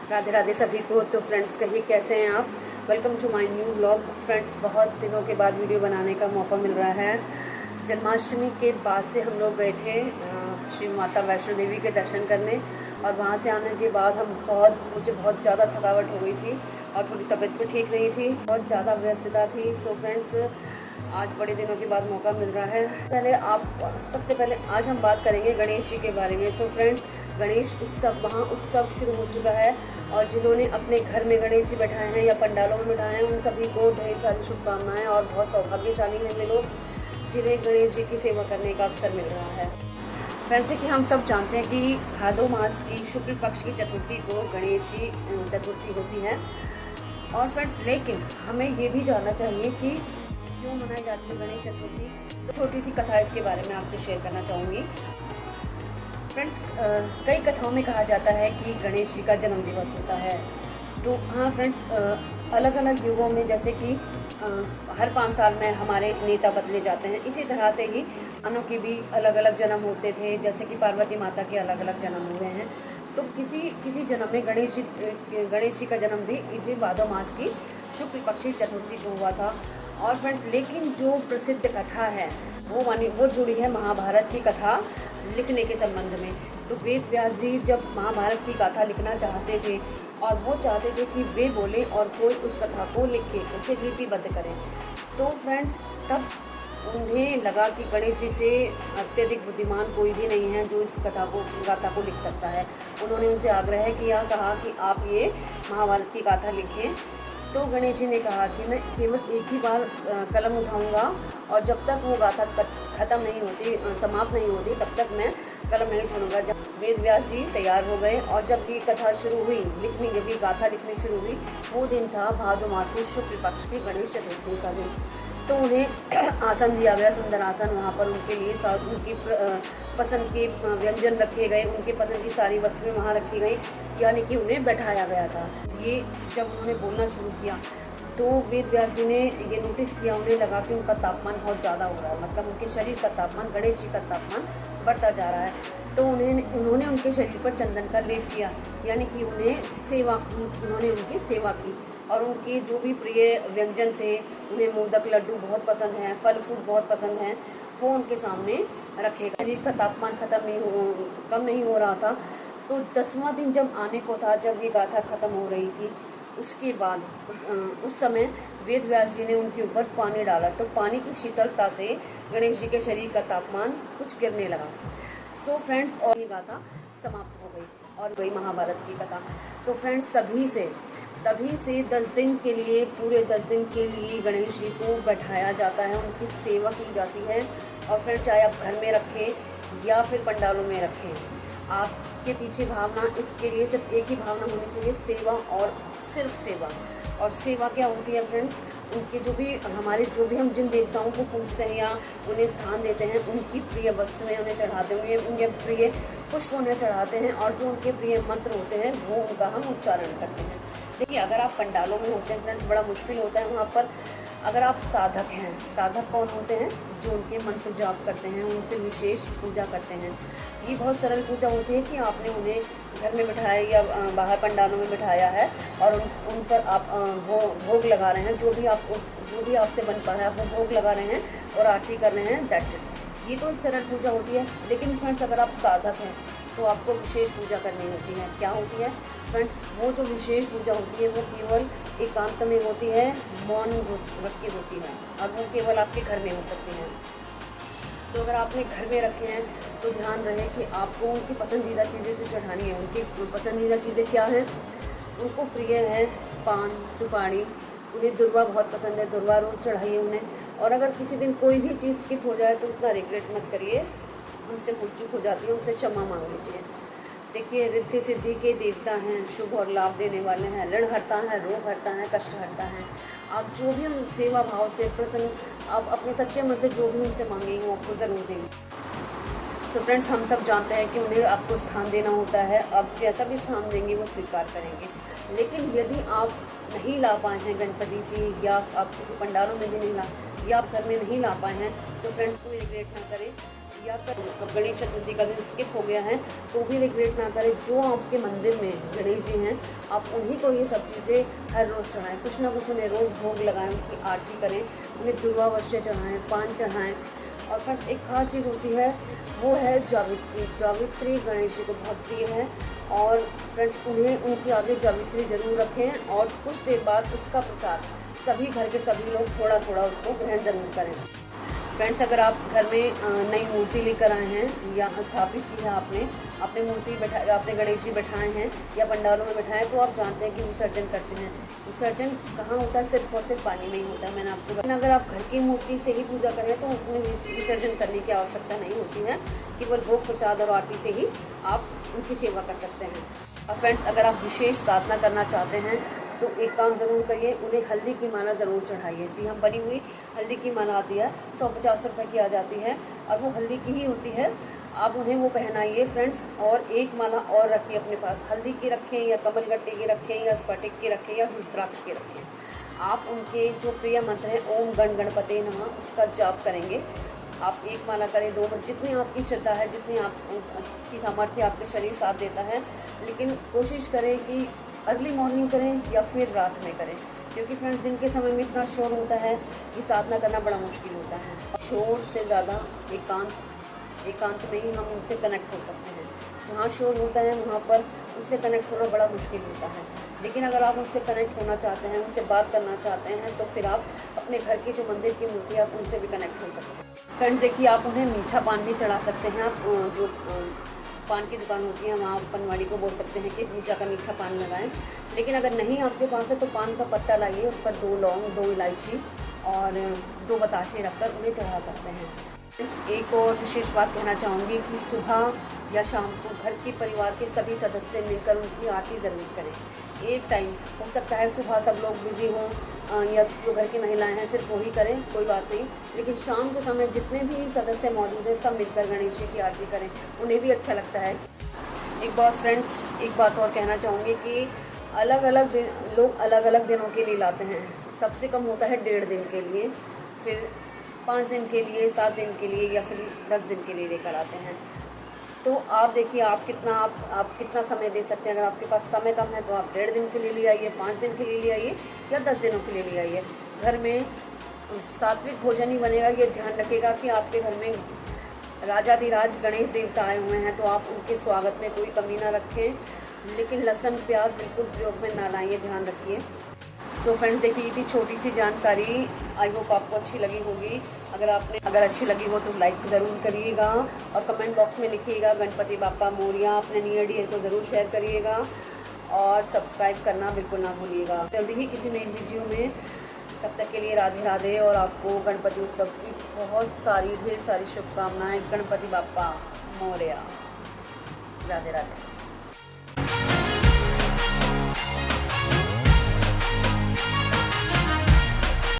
राधे राधे सभी को। तो फ्रेंड्स कहिए कैसे हैं आप। Welcome to my new vlog. Friends बहुत दिनों के बाद वीडियो बनाने का मौका मिल रहा है। जन्माष्टमी के बाद से हम लोग गए थे श्री माता वैष्णो देवी के दर्शन करने, और वहाँ से आने के बाद मुझे बहुत ज़्यादा थकावट हो गई थी और थोड़ी तबीयत भी ठीक नहीं थी, बहुत ज़्यादा व्यस्तता थी। सो फ्रेंड्स आज बड़े दिनों के बाद मौका मिल रहा है। सबसे पहले आज हम बात करेंगे गणेश जी के बारे में। तो फ्रेंड्स गणेश उत्सव शुरू हो चुका है, और जिन्होंने अपने घर में गणेश जी बैठाए हैं या पंडालों में बैठाए हैं उन सभी को ढेर सारी शुभकामनाएं, और बहुत सौभाग्यशाली हैं वे लोग जिन्हें गणेश जी की सेवा करने का अवसर मिल रहा है। वैसे कि हम सब जानते हैं कि भादो मास की शुक्ल पक्ष की चतुर्थी को गणेश जी चतुर्थी होती है। और फ्रेंड्स लेकिन हमें ये भी जानना चाहिए कि क्यों मनाई जाती है गणेश चतुर्थी। तो छोटी सी कथा इसके बारे में आपसे शेयर करना चाहूँगी। फ्रेंड्स कई कथाओं में कहा जाता है कि गणेश जी का जन्म दिवस होता है। तो हाँ फ्रेंड्स अलग अलग युगों में, जैसे कि हर 5 साल में हमारे नेता बदले जाते हैं, इसी तरह से ही अनु के भी अलग अलग जन्म होते थे। जैसे कि पार्वती माता के अलग अलग जन्म हुए हैं, तो किसी जन्म में गणेश जी का जन्म भी इसी भादो मास की शुक्ल पक्षी चतुर्थी को हुआ था। और फ्रेंड्स लेकिन जो प्रसिद्ध कथा है वो जुड़ी है महाभारत की कथा लिखने के संबंध में। तो वेद व्यास जी जब महाभारत की गाथा लिखना चाहते थे, और वो चाहते थे कि वे बोले और कोई उस कथा को लिखे, उसे लिपिबद्ध करें। तो फ्रेंड्स तब उन्हें लगा कि गणेश जी से अत्यधिक बुद्धिमान कोई भी नहीं है जो इस गाथा को लिख सकता है। उन्होंने उनसे आग्रह किया, कहा कि आप ये महाभारत की गाथा लिखें। तो गणेश जी ने कहा कि मैं केवल एक ही बार कलम उठाऊंगा, और जब तक वो गाथा खत्म नहीं होती, समाप्त नहीं होती, तब तक मैं कलम नहीं छोड़ूंगा। जब वेद व्यास जी तैयार हो गए और जब ये कथा शुरू हुई जब ये गाथा लिखनी शुरू हुई, वो दिन था भादो मास की शुक्ल पक्ष की गणेश चतुर्थी का दिन। तो उन्हें आसन दिया गया, सुंदर आसन। वहाँ पर उनके लिए उनकी पसंद के व्यंजन रखे गए, उनके पसंद की सारी वस्तुएं वहाँ रखी गई, यानी कि उन्हें बैठाया गया था। ये जब उन्होंने बोलना शुरू किया तो वेद व्यास जी ने ये नोटिस किया, उन्हें लगा कि उनका तापमान बहुत ज़्यादा हो रहा है, मतलब उनके शरीर का तापमान, गणेश जी का तापमान बढ़ता जा रहा है। तो उन्होंने उनके शरीर पर चंदन का लेप किया, यानी कि उन्होंने उनकी सेवा की। और उनके जो भी प्रिय व्यंजन थे, उन्हें मोदक, लड्डू बहुत पसंद हैं, फल फ्रूट बहुत पसंद हैं, वो उनके सामने रखेगा। शरीर का तापमान कम नहीं हो रहा था। तो 10वां दिन जब आने को था, जब ये गाथा खत्म हो रही थी, उसके बाद उस समय वेद व्यास जी ने उनके ऊपर पानी डाला। तो पानी की शीतलता से गणेश जी के शरीर का तापमान कुछ गिरने लगा। सो फ्रेंड्स और ये गाथा समाप्त हो गई और गई महाभारत की कथा। तो फ्रेंड्स तभी से 10 दिन के लिए, पूरे 10 दिन के लिए गणेश जी को बैठाया जाता है, उनकी सेवा की जाती है। और फिर चाहे आप घर में रखें या फिर पंडालों में रखें, आपके पीछे भावना इसके लिए सिर्फ एक ही भावना होनी चाहिए, सेवा और सिर्फ सेवा। और सेवा क्या होती है फ्रेंड्स, उनके जो भी हम जिन देवताओं को पूजते हैं या उन्हें स्थान देते हैं, उनकी प्रिय वस्तुएं उन्हें चढ़ाते हैं, उनके प्रिय पुष्प उन्हें चढ़ाते हैं, और जो उनके प्रिय मंत्र होते हैं वो उनका हम उच्चारण करते हैं। देखिए अगर आप पंडालों में होते हैं फ्रेंड्स, बड़ा मुश्किल होता है वहाँ पर। अगर आप साधक हैं, साधक कौन होते हैं, जो उनके मंत्र जाप करते हैं, उनसे विशेष पूजा करते हैं। ये बहुत सरल पूजा होती है कि आपने उन्हें घर में बिठाया या बाहर पंडालों में बिठाया है, और उन पर आप भोग लगा रहे हैं, जो भी आपसे बन पा रहा है आप वो भोग लगा रहे हैं और आरती कर रहे हैं, दैट्स इट। ये तो एक सरल पूजा होती है। लेकिन फ्रेंड्स अगर आप साधक हैं तो आपको विशेष पूजा करनी होती है। क्या होती है फ्रेंड्स, वो जो विशेष पूजा होती है वो केवल एकांत में होती है, मौन रख के होती है, और वो केवल आपके घर में हो सकती है। तो अगर आपने घर में रखे हैं तो ध्यान रहे कि आपको उनकी पसंदीदा चीज़ें से चढ़ानी है। उनकी पसंदीदा चीज़ें क्या हैं, उनको प्रिय है पान, सुपारी, उन्हें दुर्वा बहुत पसंद है, दुर्वा रोज़ चढ़ाइए उन्हें। और अगर किसी दिन कोई भी चीज़ स्किप हो जाए तो उतना रिग्रेट मत करिए, उनसे भूल चूक हो जाती है, उनसे क्षमा मांग लीजिए। देखिए रिद्धि सिद्धि के देवता हैं, शुभ और लाभ देने वाले हैं, ऋण हरता है, रोग हरता है, कष्ट हरता है। आप जो भी उन सेवा भाव से प्रसन्न, आप अपने सच्चे मन से जो भी उनसे मांगेंगे वो आपको ज़रूर देंगे। तो फ्रेंड्स हम सब जानते हैं कि उन्हें आपको स्थान देना होता है, आप जैसा भी स्थान देंगे वो स्वीकार करेंगे। लेकिन यदि आप नहीं ला पाए हैं गणपति जी, या आप पंडालों में भी नहीं ला, या आप घर में नहीं ला पाए हैं, तो फ्रेंड्स कोई रिग्रेट ना करें। या गणेश चतुर्थी का दिन स्किप हो गया है तो भी रिग्रेट ना करें। जो आपके मंदिर में गणेश जी हैं, आप उन्हीं को ये सब चीज़ें हर रोज़ चढ़ाएँ, कुछ ना कुछ उन्हें रोज़ भोग लगाएँ, उनकी आरती करें, उन्हें दुर्वा वर्षे चढ़ाएँ, पान चढ़ाएँ। और फ्रेंड्स एक खास चीज़ होती है, वो है जावित्री। जावित्री गणेश जी को बहुत प्रिय है और फ्रेंड्स उन्हें उनकी आगे जावित्री ज़रूर रखें और कुछ देर बाद उसका प्रसाद सभी घर के सभी लोग थोड़ा थोड़ा उसको ग्रहण जरूर करें। फ्रेंड्स अगर आप घर में नई मूर्ति लेकर आए हैं या स्थापित की है आपने मूर्ति आपने गणेश जी बैठाए हैं या पंडालों में बैठाए हैं, तो आप जानते हैं कि विसर्जन करते हैं। विसर्जन कहाँ होता है? सिर्फ और सिर्फ पानी में ही होता है। मैंने आपको लेकिन अगर आप घर की मूर्ति से ही पूजा करें तो उसमें विसर्जन करने की आवश्यकता नहीं होती है, केवल भोग प्रसाद और आरती से ही आप उनकी सेवा कर सकते हैं। और फ्रेंड्स अगर आप विशेष साधना करना चाहते हैं तो एक काम ज़रूर करिए, उन्हें हल्दी की माला ज़रूर चढ़ाइए। जी हम बनी हुई हल्दी की माला आती है, 150 रुपये की आ जाती है और वो हल्दी की ही होती है। आप उन्हें वो पहनाइए फ्रेंड्स, और एक माला और रखिए अपने पास, हल्दी की रखें या कमलगट्टे की रखें या स्फटिक की रखें या रुद्राक्ष की रखें। आप उनके जो प्रिय मंत्र हैं ओम गण गणपते नमः, उसका जाप करेंगे। आप एक माला करें, 2 जितनी आपकी श्रद्धा है, जितनी आपकी सामर्थ्य आपके शरीर साथ देता है, लेकिन कोशिश करें कि अर्ली मॉर्निंग करें या फिर रात में करें, क्योंकि फ्रेंड्स दिन के समय में इतना शोर होता है कि साधना करना बड़ा मुश्किल होता है। शोर से ज़्यादा एकांत में ही हम उनसे कनेक्ट हो सकते हैं। जहाँ शोर होता है वहाँ पर उनसे कनेक्ट होना बड़ा मुश्किल होता है। लेकिन अगर आप उनसे कनेक्ट होना चाहते हैं, उनसे बात करना चाहते हैं, तो फिर आप अपने घर की जो मंदिर की मूर्ति है आप उनसे भी कनेक्ट हो सकते हैं। फ्रेंड्स देखिए, आप उन्हें मीठा पान भी चढ़ा सकते हैं। आप जो पान की दुकान होती है वहाँ पनवाड़ी को बोल सकते हैं कि पूजा का मीठा पान लगाएं। लेकिन अगर नहीं आपके पास है तो पान का पत्ता लाइए, उस पर 2 लौंग, 2 इलायची और 2 बताशे रखकर उन्हें चढ़ा सकते हैं। एक और विशेष बात कहना चाहूँगी कि सुबह या शाम को घर के परिवार के सभी सदस्य मिलकर उनकी आरती ज़रूर करें। एक टाइम हो सकता है सुबह सब लोग बिजी हों या जो घर की महिलाएं हैं सिर्फ वही करें, कोई बात नहीं, लेकिन शाम के समय जितने भी सदस्य मौजूद हैं सब मिलकर गणेश जी की आरती करें, उन्हें भी अच्छा लगता है। एक बात और कहना चाहूँगी कि अलग अलग दिनों के लिए लाते हैं। सबसे कम होता है 1.5 दिन के लिए, फिर 5 दिन के लिए, 7 दिन के लिए या फिर 10 दिन के लिए लेकर आते हैं। तो आप देखिए आप कितना समय दे सकते हैं। अगर आपके पास समय कम है तो आप 1.5 दिन के लिए ले आइए, 5 दिन के लिए ले आइए या 10 दिनों के लिए ले आइए। घर में सात्विक भोजन ही बनेगा, ये ध्यान रखिएगा कि आपके घर में राजाधिराज गणेश देवता आए हुए हैं तो आप उनके स्वागत में कोई कमी ना रखें, लेकिन लहसुन प्याज बिल्कुल प्रयोग में ना लाइए, ध्यान रखिए। तो फ्रेंड्स देखिए, ये थी छोटी सी जानकारी, आई होप आपको अच्छी लगी होगी। अगर अच्छी लगी हो तो लाइक ज़रूर करिएगा और कमेंट बॉक्स में लिखिएगा गणपति बाप्पा मोरिया। अपने नियर डियर को ज़रूर शेयर करिएगा और सब्सक्राइब करना बिल्कुल ना भूलिएगा। जल्दी ही किसी नई वीडियो में, तब तक के लिए राधे राधे और आपको गणपति उत्सव की ढेर सारी शुभकामनाएं। गणपति बाप्पा मोरिया। राधे राधे।